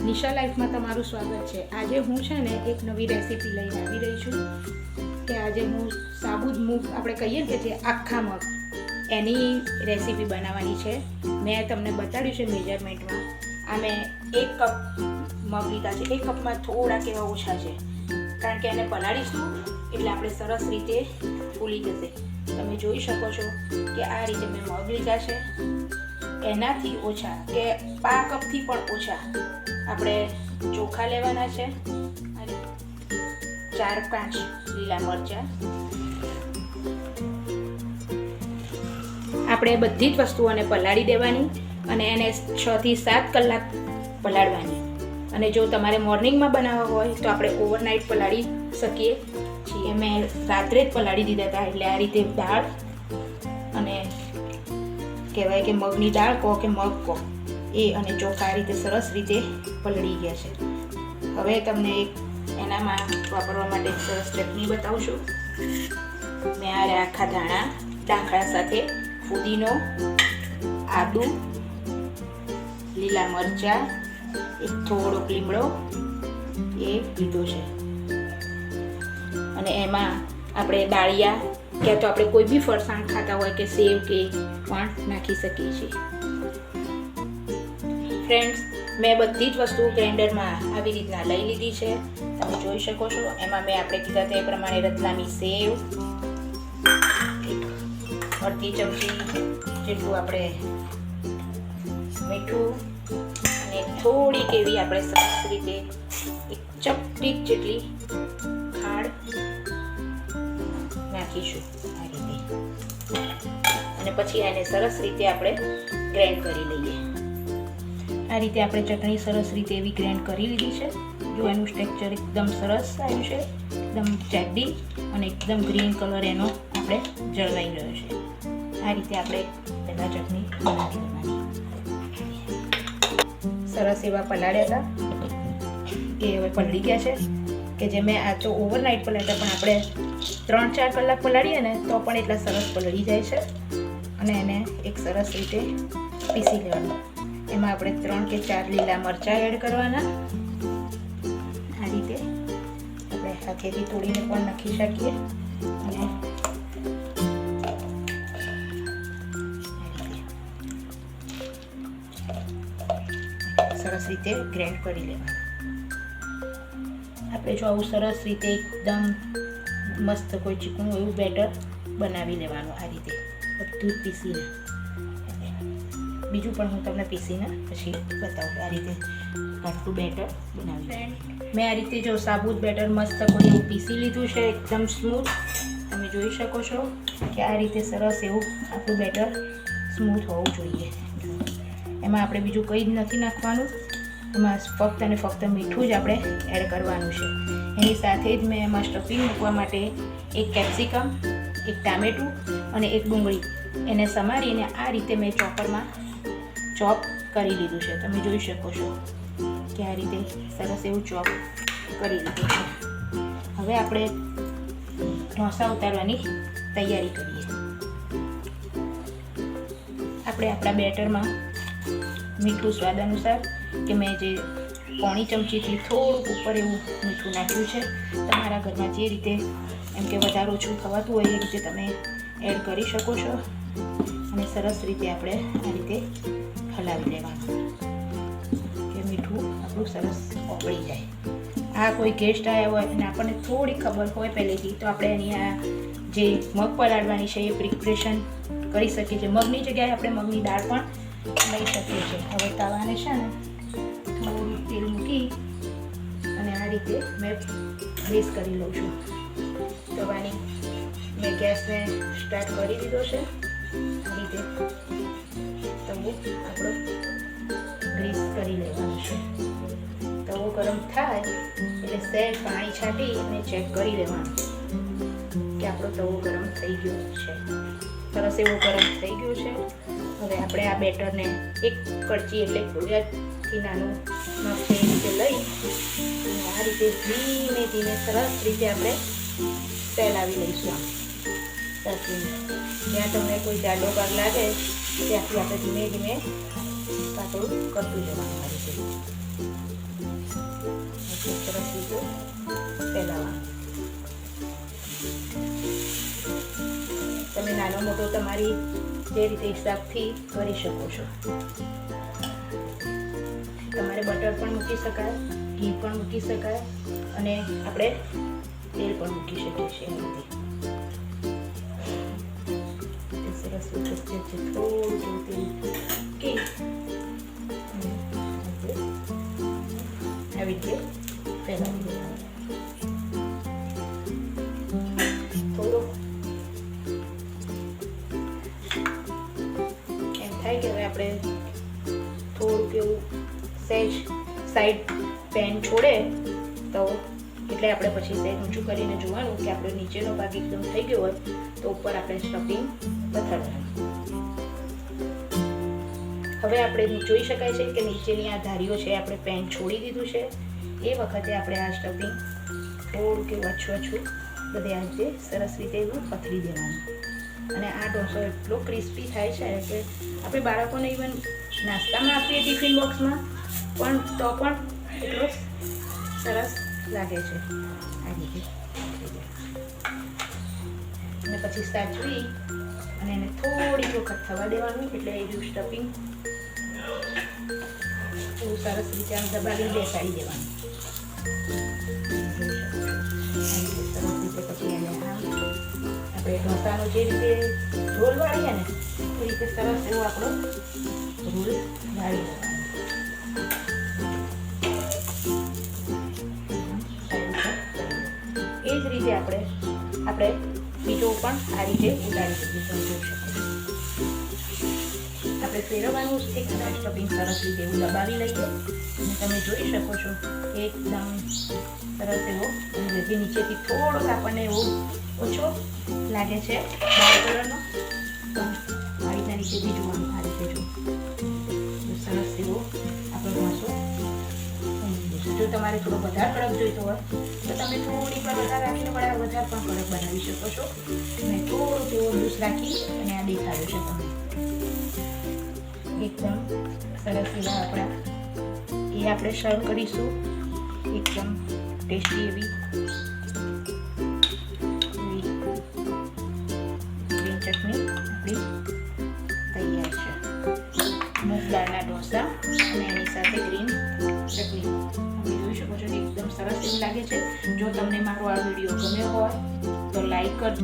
નિશા લાઈફમાં તમારું સ્વાગત છે। આજે હું છે ને એક નવી રેસીપી લઈને આવી રહી છું કે આજે હું સાબુત મૂગ આપણે કહીએ કે જે આખા મગ એની રેસીપી બનાવવાની છે। મેં તમને બતાડ્યું છે મેજરમેન્ટમાં। આ મેં 1 કપ મગ લીધા છે। 1 કપમાં થોડાક એવા ઓછા છે કારણ કે એને પલાળીશું એટલે આપણે સરસ રીતે ફૂલી જશે। તમે જોઈ શકો છો કે આ રીતે મેં મગ લીધા છે। એનાથી ઓછા કે 1/2 કપથી પણ ઓછા આપણે ચોખા લેવાના છે। 4-5 લીલા મરચાં। આપણે બધી જ વસ્તુઓને પલાળી દેવાની અને એને 6 થી 7 કલાક પલાળવાની। અને જો તમારે મોર્નિંગમાં બનાવવા હોય તો આપણે ઓવરનાઇટ પલાળી શકીએ છીએ। મેં રાત્રે જ પલાળી દીધા હતા એટલે આ રીતે દાળ અને કહેવાય કે મગની દાળ કહો કે મગ કહો એ અને ચોખા આ રીતે સરસ રીતે પલળી ગયા છે। હવે તમને એક એનામાં વાપરવા માટે સરસ ચટણી બતાવું છું। મેં આ આખા ધાણા ડાંખળા સાથે ફુદીનો, આદુ, લીલા મરચાં, એક થોડોક લીમડો એ લીધો છે અને એમાં આપણે દાળિયા કે તો આપણે કોઈ બી ફરસાણ ખાતા હોય કે સેવ કે પણ નાખી શકીએ છીએ। ફ્રેન્ડ્સ, મેં બધી જ વસ્તુ ગ્રાઇન્ડરમાં આવી રીતના લઈ લીધી છે। તમે જોઈ શકો છો એમાં મેં આપણે કીધા તે પ્રમાણે રતલામી સેવ, 1 ચમચી જેટલું આપણે મીઠું અને થોડીક એવી આપણે સરસ રીતે 1 ચપટી જેટલી ખાંડ નાખીશું આ રીતે અને પછી એને સરસ રીતે આપણે ગ્રાઇન્ડ કરી લઈએ। આ રીતે આપણે ચટણી સરસ રીતે એવી ગ્રાઇન્ડ કરી લીધી છે। જો એનું સ્ટ્રક્ચર એકદમ સરસ આવ્યું છે, એકદમ જાડી અને એકદમ ગ્રીન કલર એનો આપણે જળવાઈ રહ્યો છે। આ રીતે આપણે પહેલાં ચટણી બનાવી દેવાની। સરસ એવા પલાળ્યા હતા એ હવે પલળી ગયા છે કે જે મેં આ તો ઓવરનાઇટ પલાળ્યા પણ આપણે 3-4 કલાક પલાળીએ ને તો પણ એટલા સરસ પલળી જાય છે અને એને એક સરસ રીતે પીસી લેવાનું। એમાં આપણે 3 કે 4 લીલા મરચાં એડ કરવાના। આ રીતે આપણે હાથેથી તોડીને પણ નાખી શકીએ અને સરસ રીતે ગ્રાઇન્ડ કરી લેવાનું। આપણે જો આવું સરસ રીતે એકદમ મસ્ત કોઈ ચીકણું એવું બેટર બનાવી લેવાનું। આ રીતે બધું જ પીસીને બીજું પણ હું તમને પીસીને પછી બતાવું આ રીતે આટલું બેટર બનાવી। મેં આ રીતે જો સાબુત બેટર મસ્ત કોઈ એવું પીસી લીધું છે એકદમ સ્મૂથ। તમે જોઈ શકો છો કે આ રીતે સરસ એવું આપણું બેટર સ્મૂથ હોવું જોઈએ। એમાં આપણે બીજું કંઈ જ નથી નાખવાનું। એમાં ફક્ત અને ફક્ત મીઠું જ આપણે એડ કરવાનું છે। એની સાથે જ મેં એમાં સ્ટફિંગ મૂકવા માટે 1 કેપ્સિકમ, 1 ટામેટું અને 1 ડુંગળી એને સમારીને આ રીતે મેં ચોપરમાં ચોપ કરી લીધું છે। તમે જોઈ શકો છો કે આ રીતે સરસ એવું ચોપ કરી લીધું છે। હવે આપણે ઢોસા ઉતારવાની તૈયારી કરીએ। આપણે આપણા બેટરમાં મીઠું સ્વાદ અનુસાર કે મેં જે 1/4 ચમચીથી થોડુંક ઉપર એવું મીઠું નાખ્યું છે। તમારા ઘરમાં જે રીતે એમ કે વધારે ઓછું ખવાતું હોય એ રીતે તમે એડ કરી શકો છો અને સરસ રીતે આપણે આ રીતે હલાવી લેવાનું કે મીઠું આપણું સરસ ઓગળી જાય। આ કોઈ ગેસ્ટ આવ્યા હોય અને આપણને થોડી ખબર હોય પહેલેથી તો આપણે એની આ જે મગ પલાળવાની છે એ પ્રિપરેશન કરી શકીએ છીએ। મગની જગ્યાએ આપણે મગની દાળ પણ લઈ શકીએ છીએ। હવે તવાને છે ને થોડું તેલ મૂકી અને આ રીતે મેં ગ્રીસ કરી લઉં છું। તવાની મેં ગેસને સ્ટાર્ટ કરી દીધો છે। આ રીતે તવો આપણો ગ્રીસ કરી લેવાનું છે। તવો ગરમ થાય એટલે સહેજ પાણી છાંટી અને ચેક કરી લેવાનું કે આપણો તવો ગરમ થઈ ગયો છે। સરસ એવો ગરમ થઈ ગયો છે। હવે આપણે આ બેટરને 1 કડચી એટલે કોળિયાથી નાનું માપ છે એ રીતે લઈ અને આ રીતે ધીમે ધીમે સરસ રીતે આપણે ફેલાવી લઈશું। જ્યાં તમને કોઈ જાડો ભાગ લાગે ત્યાંથી આપણે ધીમે ધીમે પાતળું કરતું જવાનું આ રીતે। સરસ રીતે ફેલાવવાનું. તમે નાનો મોટો તમારી જે રીતે હિસાબથી કરી શકો છો. તમારે બટર પણ મૂકી શકાય, ઘી પણ મૂકી શકાય અને આપણે તેલ પણ મૂકી શકીએ છીએ. આ રીતે સરસ રીતે થોડું તેલ મૂકી આવી રીતે ફેલાવી દેવાનું. થોડું એમ થાય કે હવે આપણે થોડુંક એવું સહેજ સાઈડ પેન છોડે તો એટલે આપણે પછી સહેજ ઊંચું કરીને જોવાનું કે આપણો નીચેનો ભાગ એકદમ થઈ ગયો હોય તો ઉપર આપણે સ્ટફિંગ પથારવાનું. હવે આપણે જોઈ શકાય છે કે નીચેની આ ધારીઓ છે આપણે પેન છોડી દીધું છે. એ વખતે આપણે આ સ્ટફિંગ થોડું કે ઓછું બધે આ રીતે સરસ રીતે એવું પથરી દેવાનું. અને આ ઢોસો એટલો ક્રિસ્પી થાય છે કે આપણે બાળકોને ઇવન નાસ્તામાં આપીએ ટિફિન બોક્સમાં પણ તો પણ એટલો સરસ લાગે છે. આ રીતે અને પછી સાચવી અને એને થોડી વખત થવા દેવાનું એટલે એ રહ્યું સ્ટફિંગ એવું સરસ રીતે આમ દબાવી બેસાડી દેવાનું. સરસ રીતે પછી એને આપણે ઢોસાનો જે રીતે રોલ વાળીએ ને એ રીતે સરસ એવો આપણો રોલ વાળી દેવાનો. એ જ રીતે આપણે બીજો પણ આ રીતે ઉતારી શકીએ. જોઈ શકો આપણે ફેરવવાનું એકદમ સ્ટફિંગ સરસ રીતે એવું દબાવી લઈએ અને તમે જોઈ શકો છો એકદમ સરસ એવો જે નીચેથી થોડોક આપણને એવો ઓછો લાગે છે ડાર્ક કલરનો પણ આ રીતના નીચેથી જોવાનું. આ રીતે જો સરસ એવો આપણો ઢોસો. જો તમારે થોડો વધારે કડક જોઈતો હોય તો તમે થોડી પણ વધારે રાખીને વધારે પણ કડક બનાવી શકો છો. અને થોડુંક એવો લૂઝ રાખી અને આ દેખાડ્યો છે તમે એકદમ સરસ એવા આપણા એ આપણે સર્વ કરીશું. એકદમ ટેસ્ટી એવી ગ્રીન ચટણી આપણી તૈયાર છે. મૂંગ દાળના ઢોસા અને એની સાથે ગ્રીન ચટણી તમે જોઈ શકો છો કે એકદમ સરસ એવું લાગે છે. જો તમને મારો આ વિડીયો ગમ્યો હોય તો લાઈક કરજો.